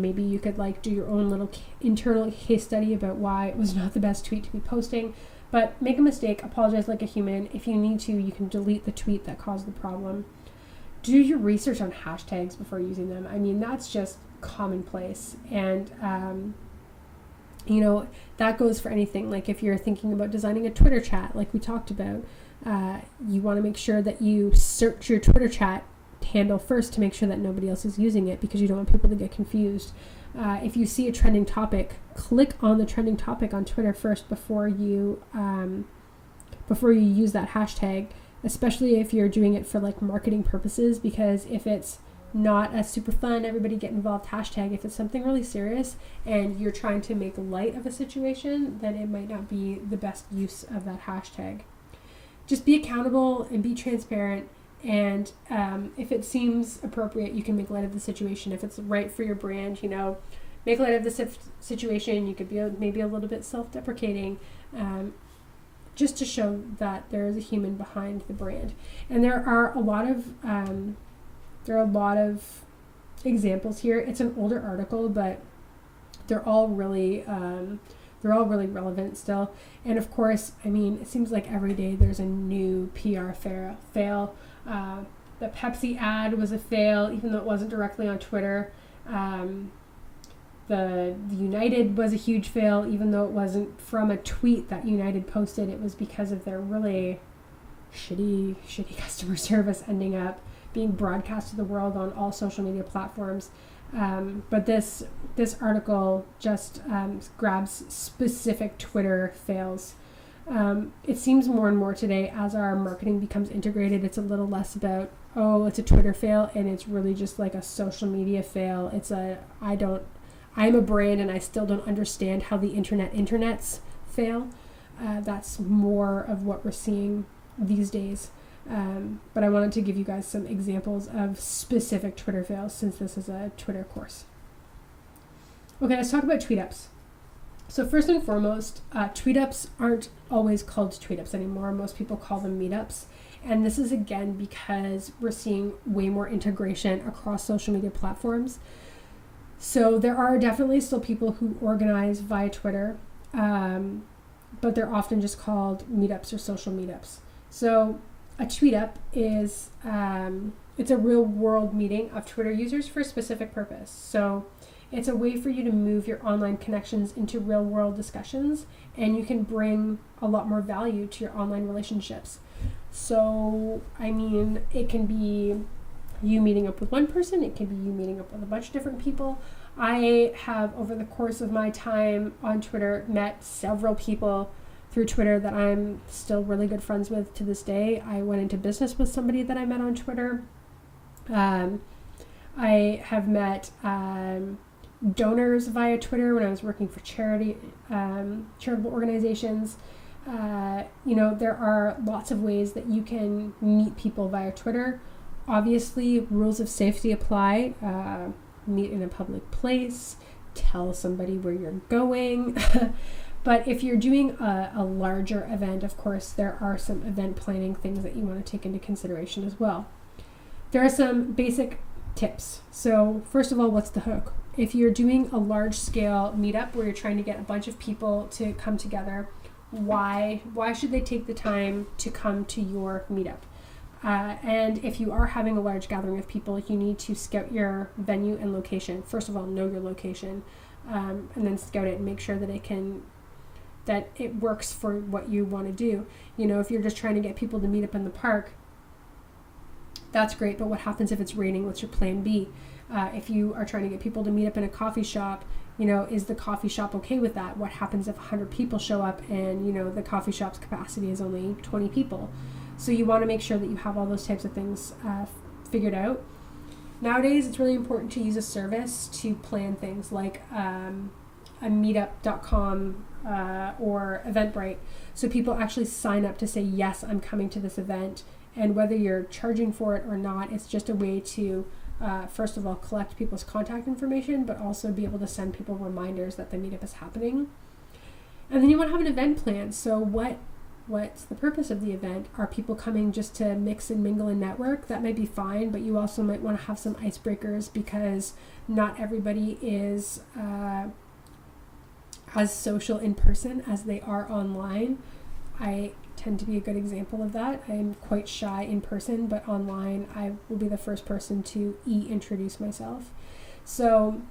maybe you could do your own little internal case study about why it was not the best tweet to be posting. But make a mistake, apologize like a human. If you need to, you can delete the tweet that caused the problem. Do your research on hashtags before using them. That's just commonplace. And, that goes for anything. Like if you're thinking about designing a Twitter chat, like we talked about, you want to make sure that you search your Twitter chat handle first to make sure that nobody else is using it, because you don't want people to get confused. If you see a trending topic, click on the trending topic on Twitter first before you use that hashtag, especially if you're doing it for marketing purposes, because if it's not a super fun, everybody get involved hashtag, if it's something really serious and you're trying to make light of a situation, then it might not be the best use of that hashtag. Just be accountable and be transparent. And if it seems appropriate, you can make light of the situation. If it's right for your brand, make light of the situation. You could be maybe a little bit self-deprecating, just to show that there is a human behind the brand. And there are a lot of examples here. It's an older article, but they're all really relevant still. And of course, I mean, it seems like every day there's a new PR fail. The Pepsi ad was a fail, even though it wasn't directly on Twitter. The United was a huge fail, even though it wasn't from a tweet that United posted. It was because of their really shitty customer service ending up being broadcast to the world on all social media platforms. But this article just grabs specific Twitter fails. It seems more and more today, as our marketing becomes integrated, it's a little less about, it's a Twitter fail, and it's really just like a social media fail. I'm a brand and I still don't understand how the internets fail. That's more of what we're seeing these days. But I wanted to give you guys some examples of specific Twitter fails, since this is a Twitter course. Okay, let's talk about tweet ups. So first and foremost, tweet ups aren't always called tweet ups anymore. Most people call them meetups. And this is again because we're seeing way more integration across social media platforms. So there are definitely still people who organize via Twitter, but they're often just called meetups or social meetups. So a tweet up is, it's a real world meeting of Twitter users for a specific purpose. So it's a way for you to move your online connections into real world discussions, and you can bring a lot more value to your online relationships. So, I mean, it can be you meeting up with one person, it can be you meeting up with a bunch of different people. I have, over the course of my time on Twitter, met several people through Twitter that I'm still really good friends with to this day. I went into business with somebody that I met on Twitter. I have met donors via Twitter when I was working for charitable organizations. There are lots of ways that you can meet people via Twitter. Obviously, rules of safety apply. Meet in a public place, tell somebody where you're going. But if you're doing a larger event, of course, there are some event planning things that you want to take into consideration as well. There are some basic tips. So first of all, what's the hook? If you're doing a large scale meetup where you're trying to get a bunch of people to come together, why should they take the time to come to your meetup? And if you are having a large gathering of people, you need to scout your venue and location. First of all, know your location, and then scout it and make sure that it works for what you want to do. If you're just trying to get people to meet up in the park, that's great, but what happens if it's raining? What's your plan B? If you are trying to get people to meet up in a coffee shop, is the coffee shop okay with that? What happens if 100 people show up and, the coffee shop's capacity is only 20 people? So you want to make sure that you have all those types of things figured out. Nowadays, it's really important to use a service to plan things like a meetup.com or Eventbrite. So people actually sign up to say, yes, I'm coming to this event. And whether you're charging for it or not, it's just a way to, first of all, collect people's contact information, but also be able to send people reminders that the meetup is happening. And then you want to have an event plan. So what's the purpose of the event? Are people coming just to mix and mingle and network? That might be fine, but you also might want to have some icebreakers, because not everybody is as social in person as they are online. I tend to be a good example of that. I'm quite shy in person, but online I will be the first person to introduce myself. So,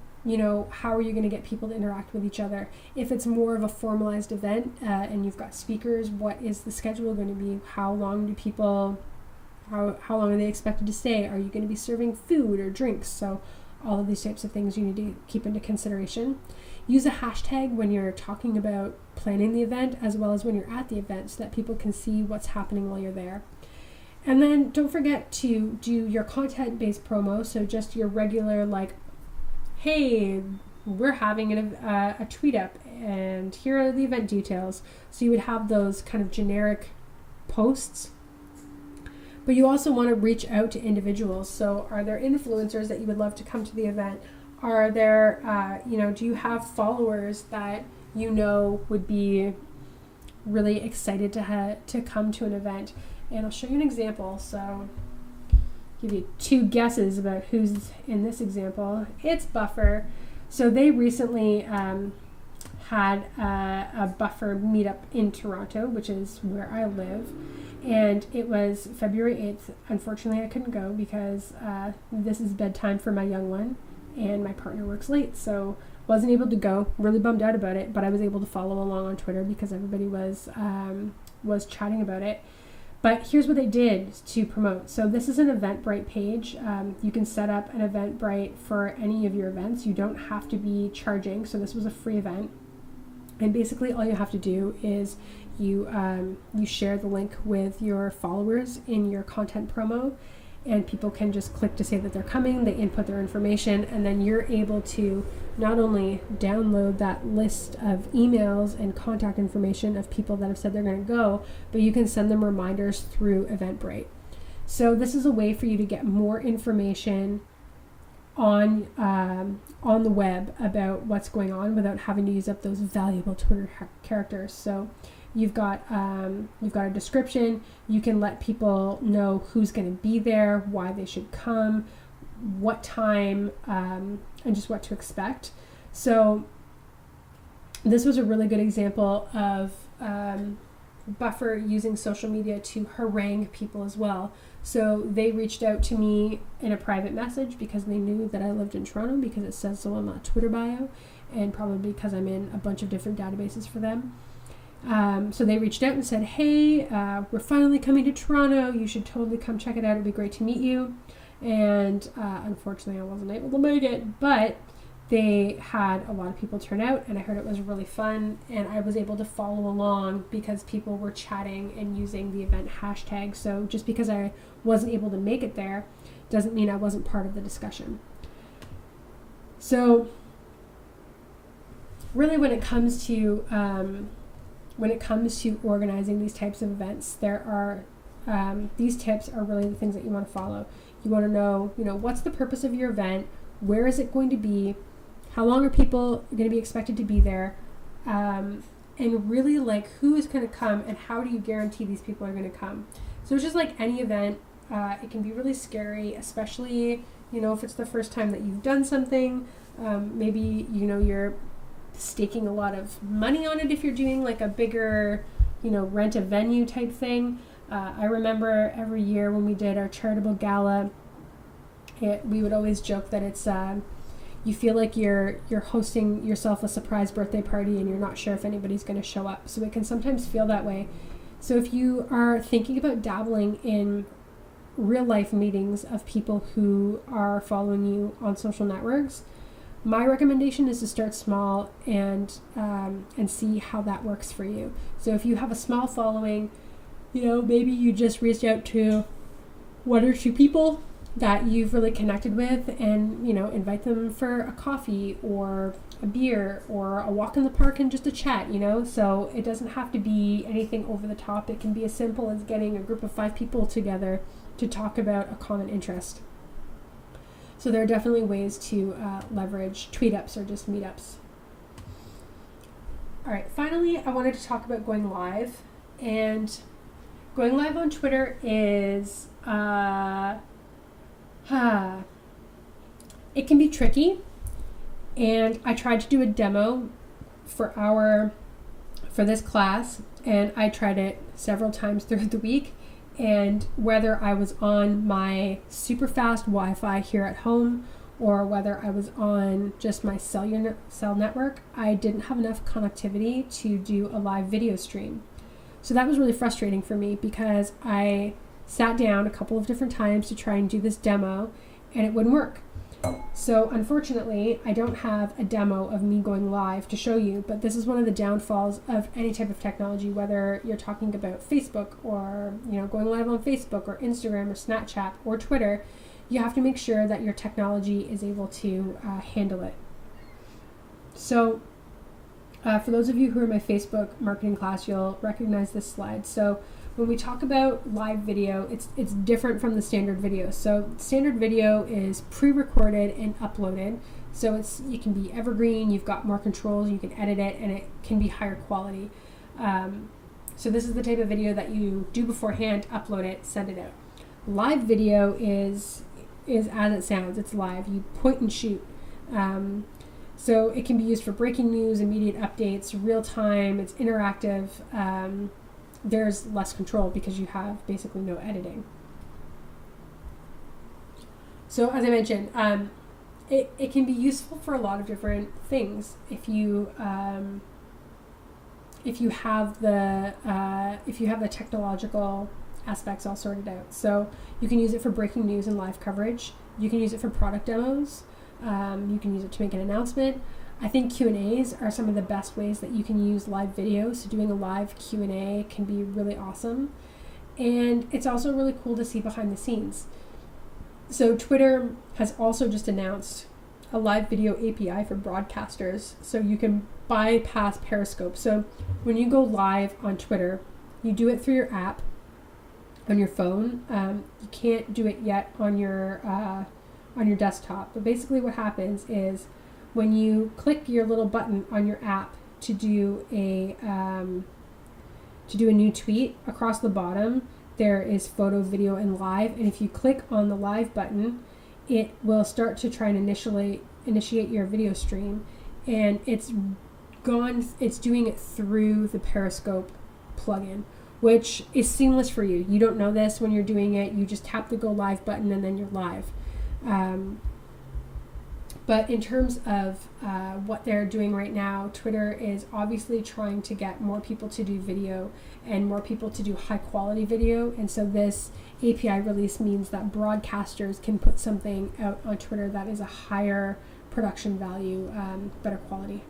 how are you going to get people to interact with each other? If it's more of a formalized event and you've got speakers, what is the schedule going to be? How long are they expected to stay? Are you going to be serving food or drinks? So all of these types of things you need to keep into consideration. Use a hashtag when you're talking about planning the event, as well as when you're at the event, so that people can see what's happening while you're there. And then don't forget to do your content-based promo, so just your regular, like, hey, we're having a tweet up, and here are the event details. So you would have those kind of generic posts. But you also want to reach out to individuals. So are there influencers that you would love to come to the event? Are there, do you have followers that would be really excited to come to an event? And I'll show you an example. So give you two guesses about who's in this example. It's Buffer. So they recently had a Buffer meetup in Toronto, which is where I live. And it was February 8th. Unfortunately, I couldn't go because this is bedtime for my young one, and my partner works late, so wasn't able to go. Really bummed out about it, but I was able to follow along on Twitter because everybody was chatting about it. But here's what they did to promote. So this is an Eventbrite page. You can set up an Eventbrite for any of your events. You don't have to be charging. So this was a free event. And basically all you have to do is you share the link with your followers in your content promo, and people can just click to say that they're coming, they input their information, and then you're able to not only download that list of emails and contact information of people that have said they're going to go, but you can send them reminders through Eventbrite. So this is a way for you to get more information on the web about what's going on without having to use up those valuable Twitter characters. So you've got a description. You can let people know who's going to be there, why they should come, what time, and just what to expect. So this was a really good example of Buffer using social media to harangue people as well. So they reached out to me in a private message because they knew that I lived in Toronto, because it says so on my Twitter bio, and probably because I'm in a bunch of different databases for them. So they reached out and said, hey, we're finally coming to Toronto. You should totally come check it out. It'd be great to meet you. And unfortunately, I wasn't able to make it, but they had a lot of people turn out, and I heard it was really fun, and I was able to follow along because people were chatting and using the event hashtag. So just because I wasn't able to make it there doesn't mean I wasn't part of the discussion. So really, when it comes to organizing these types of events, there are these tips are really the things that you want to follow. You want to know, what's the purpose of your event? Where is it going to be? How long are people going to be expected to be there? And really, like, who is going to come, and how do you guarantee these people are going to come? So it's just like any event. It can be really scary, especially, if it's the first time that you've done something. Maybe, you're staking a lot of money on it if you're doing like a bigger, rent a venue type thing. I remember every year when we did our charitable gala, we would always joke that it's you feel like you're hosting yourself a surprise birthday party and you're not sure if anybody's going to show up. So it can sometimes feel that way. So if you are thinking about dabbling in real life meetings of people who are following you on social networks, my recommendation is to start small and see how that works for you. So if you have a small following, maybe you just reached out to one or two people that you've really connected with, and invite them for a coffee or a beer or a walk in the park and just a chat. So it doesn't have to be anything over the top. It can be as simple as getting a group of 5 people together to talk about a common interest. So there are definitely ways to leverage tweet-ups or just meetups. All right, finally, I wanted to talk about going live. And going live on Twitter is, it can be tricky. And I tried to do a demo for this class, and I tried it several times throughout the week. And whether I was on my super fast Wi-Fi here at home or whether I was on just my cell network, I didn't have enough connectivity to do a live video stream. So that was really frustrating for me because I sat down a couple of different times to try and do this demo, and it wouldn't work. So unfortunately, I don't have a demo of me going live to show you, but this is one of the downfalls of any type of technology, whether you're talking about Facebook or going live on Facebook or Instagram or Snapchat or Twitter. You have to make sure that your technology is able to handle it. So for those of you who are in my Facebook marketing class, you'll recognize this slide. So when we talk about live video, it's different from the standard video. So standard video is pre-recorded and uploaded. So it can be evergreen, you've got more controls, you can edit it, and it can be higher quality. So this is the type of video that you do beforehand, upload it, send it out. Live video is as it sounds. It's live. You point and shoot. So it can be used for breaking news, immediate updates, real time. It's interactive. There's less control because you have basically no editing. So as I mentioned, it can be useful for a lot of different things if you have the technological aspects all sorted out. So you can use it for breaking news and live coverage. You can use it for product demos. You can use it to make an announcement. I think Q&As are some of the best ways that you can use live video. So doing a live Q&A can be really awesome. And it's also really cool to see behind the scenes. So Twitter has also just announced a live video API for broadcasters. So you can bypass Periscope. So when you go live on Twitter, you do it through your app on your phone. You can't do it yet on your desktop. But basically what happens is when you click your little button on your app to do a new tweet, across the bottom there is photo, video, and live. And if you click on the live button, it will start to try and initiate your video stream. And it's doing it through the Periscope plugin, which is seamless for you. You don't know this when you're doing it. You just tap the go live button and then you're live. But in terms of what they're doing right now, Twitter is obviously trying to get more people to do video and more people to do high quality video. And so this API release means that broadcasters can put something out on Twitter that is a higher production value, better quality.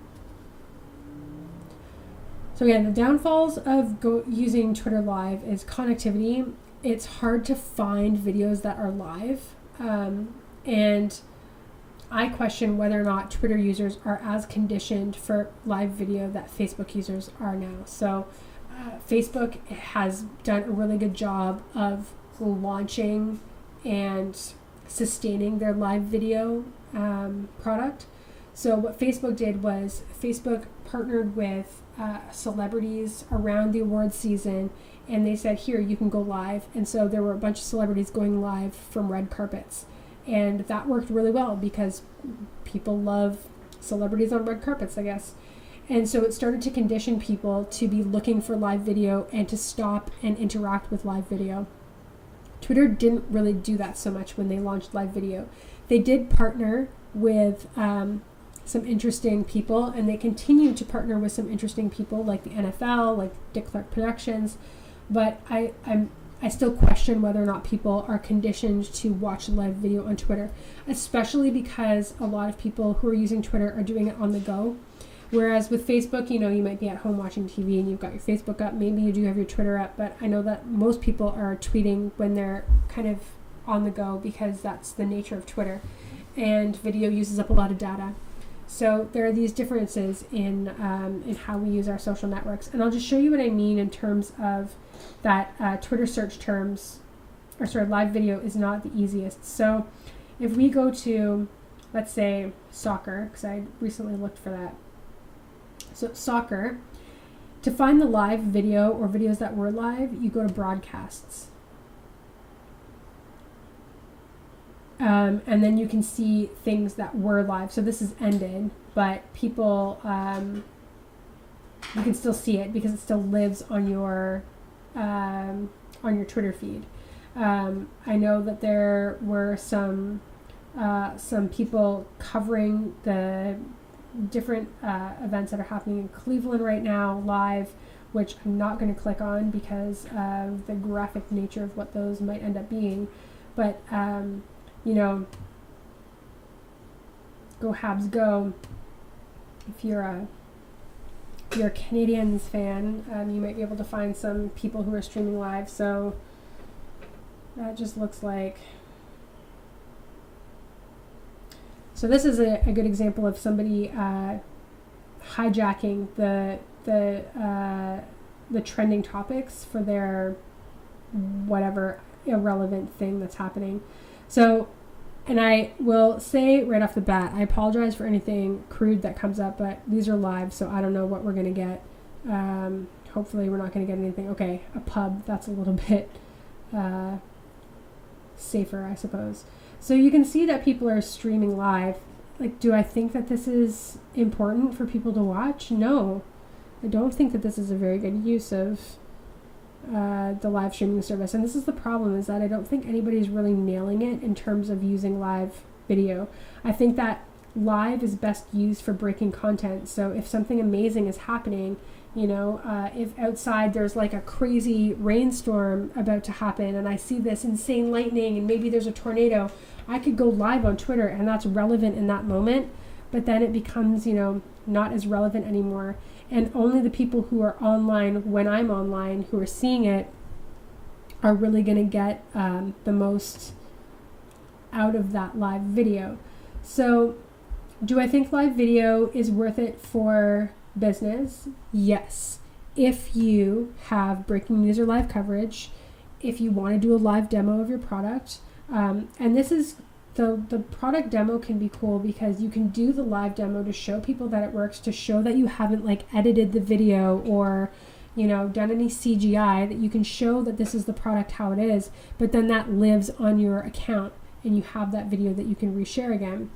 So again, the downfalls of using Twitter Live is connectivity. It's hard to find videos that are live. And I question whether or not Twitter users are as conditioned for live video that Facebook users are now. So Facebook has done a really good job of launching and sustaining their live video product. So what Facebook did was Facebook partnered with celebrities around the awards season, and they said, here, you can go live. And so there were a bunch of celebrities going live from red carpets. And that worked really well because people love celebrities on red carpets, I guess. And so it started to condition people to be looking for live video and to stop and interact with live video. Twitter didn't really do that so much when they launched live video. They did partner with some interesting people, and they continue to partner with some interesting people like the NFL, like Dick Clark Productions. But I still question whether or not people are conditioned to watch live video on Twitter, especially because a lot of people who are using Twitter are doing it on the go. Whereas with Facebook, you might be at home watching TV and you've got your Facebook up. Maybe you do have your Twitter up, but I know that most people are tweeting when they're kind of on the go because that's the nature of Twitter. And video uses up a lot of data. So there are these differences in how we use our social networks. And I'll just show you what I mean in terms of that Twitter search terms, live video is not the easiest. So if we go to, let's say, soccer, because I recently looked for that. So soccer, to find the live video or videos that were live, you go to broadcasts. And then you can see things that were live. So this is ended, but people, you can still see it because it still lives on your Twitter feed. I know that there were some people covering the different events that are happening in Cleveland right now live, which I'm not going to click on because of the graphic nature of what those might end up being. But go Habs go. If you're a Canadiens fan, you might be able to find some people who are streaming live. So that just looks like. So this is a good example of somebody hijacking the trending topics for their whatever irrelevant thing that's happening. So, and I will say right off the bat, I apologize for anything crude that comes up, but these are live, so I don't know what we're going to get. Hopefully we're not going to get anything. Okay, a pub, that's a little bit safer, I suppose. So you can see that people are streaming live. Like, do I think that this is important for people to watch? No. I don't think that this is a very good use of the live streaming service. And this is the problem, is that I don't think anybody's really nailing it in terms of using live video. I think that live is best used for breaking content. So if something amazing is happening, if outside there's like a crazy rainstorm about to happen and I see this insane lightning and maybe there's a tornado, I could go live on Twitter and that's relevant in that moment, but then it becomes, not as relevant anymore. And only the people who are online when I'm online who are seeing it are really going to get the most out of that live video. So do I think live video is worth it for business? Yes. If you have breaking news or live coverage, if you want to do a live demo of your product, and this is the product demo can be cool because you can do the live demo to show people that it works, to show that you haven't like edited the video or done any CGI, that you can show that this is the product how it is, but then that lives on your account and you have that video that you can reshare again.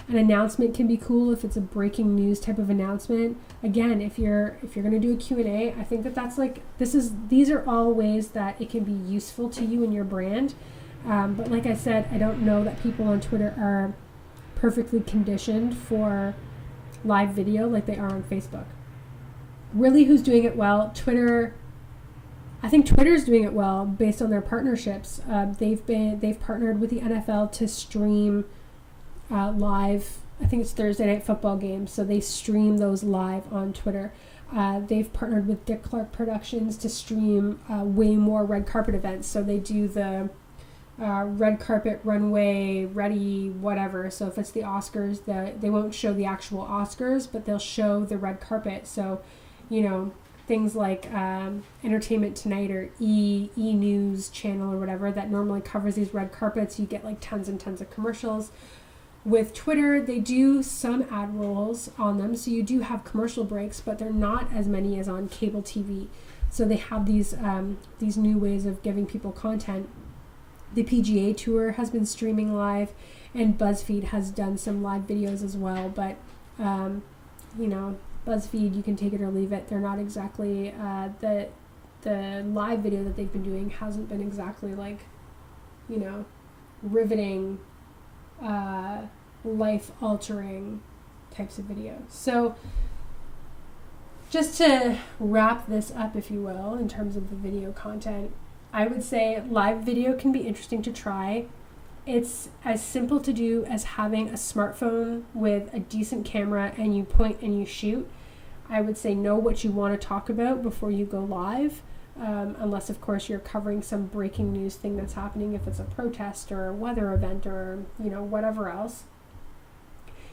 An announcement can be cool if it's a breaking news type of announcement. Again, if you're going to do a Q&A, I think that's like, these are all ways that it can be useful to you and your brand. But like I said, I don't know that people on Twitter are perfectly conditioned for live video like they are on Facebook. Really, who's doing it well? Twitter. I think Twitter's doing it well based on their partnerships. They've partnered with the NFL to stream live. I think it's Thursday Night Football games, so they stream those live on Twitter. They've partnered with Dick Clark Productions to stream way more red carpet events. So they do the red carpet runway ready whatever. So if it's the Oscars, they won't show the actual Oscars, but they'll show the red carpet. So things like Entertainment Tonight or E News channel or whatever that normally covers these red carpets, you get like tons and tons of commercials. With Twitter, they do some ad rolls on them, so you do have commercial breaks, but they're not as many as on cable TV. So they have these new ways of giving people content. The PGA Tour has been streaming live, and BuzzFeed has done some live videos as well. But BuzzFeed, you can take it or leave it. They're not exactly the live video that they've been doing hasn't been exactly like riveting, life-altering types of videos. So just to wrap this up, if you will, in terms of the video content, I would say live video can be interesting to try. It's as simple to do as having a smartphone with a decent camera and you point and you shoot. I would say know what you want to talk about before you go live. Unless, of course, you're covering some breaking news thing that's happening, if it's a protest or a weather event or, whatever else.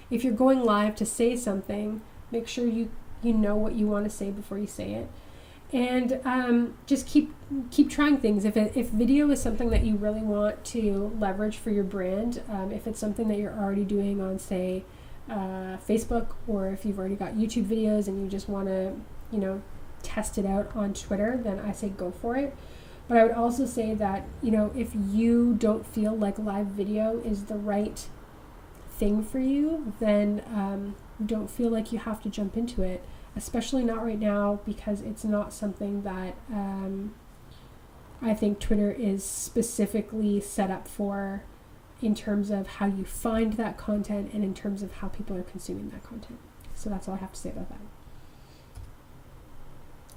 If you're going live to say something, make sure you know what you want to say before you say it. And just keep trying things. If video is something that you really want to leverage for your brand, if it's something that you're already doing on, say, Facebook, or if you've already got YouTube videos and you just want to, test it out on Twitter, then I say go for it. But I would also say that, if you don't feel like live video is the right thing for you, then don't feel like you have to jump into it, especially not right now, because it's not something that I think Twitter is specifically set up for in terms of how you find that content and in terms of how people are consuming that content. So that's all I have to say about that.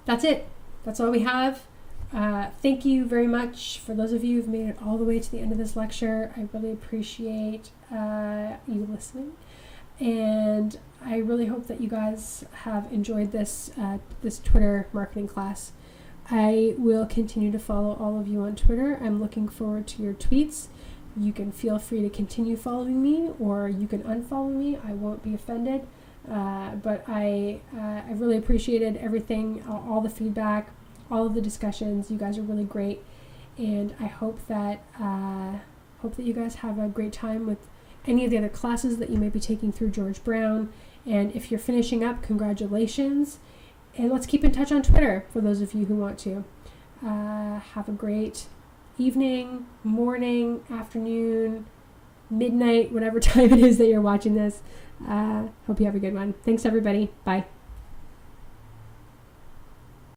That's it. That's all we have. Thank you very much for those of you who've made it all the way to the end of this lecture. I really appreciate you listening. And I really hope that you guys have enjoyed this Twitter marketing class. I will continue to follow all of you on Twitter. I'm looking forward to your tweets. You can feel free to continue following me, or you can unfollow me. I won't be offended. But I really appreciated everything, all the feedback, all of the discussions. You guys are really great, and I hope that you guys have a great time with any of the other classes that you may be taking through George Brown. And if you're finishing up, congratulations, and let's keep in touch on Twitter for those of you who want to. Have a great evening, morning, afternoon, midnight, whatever time it is that you're watching this. Hope you have a good one. Thanks, everybody. Bye.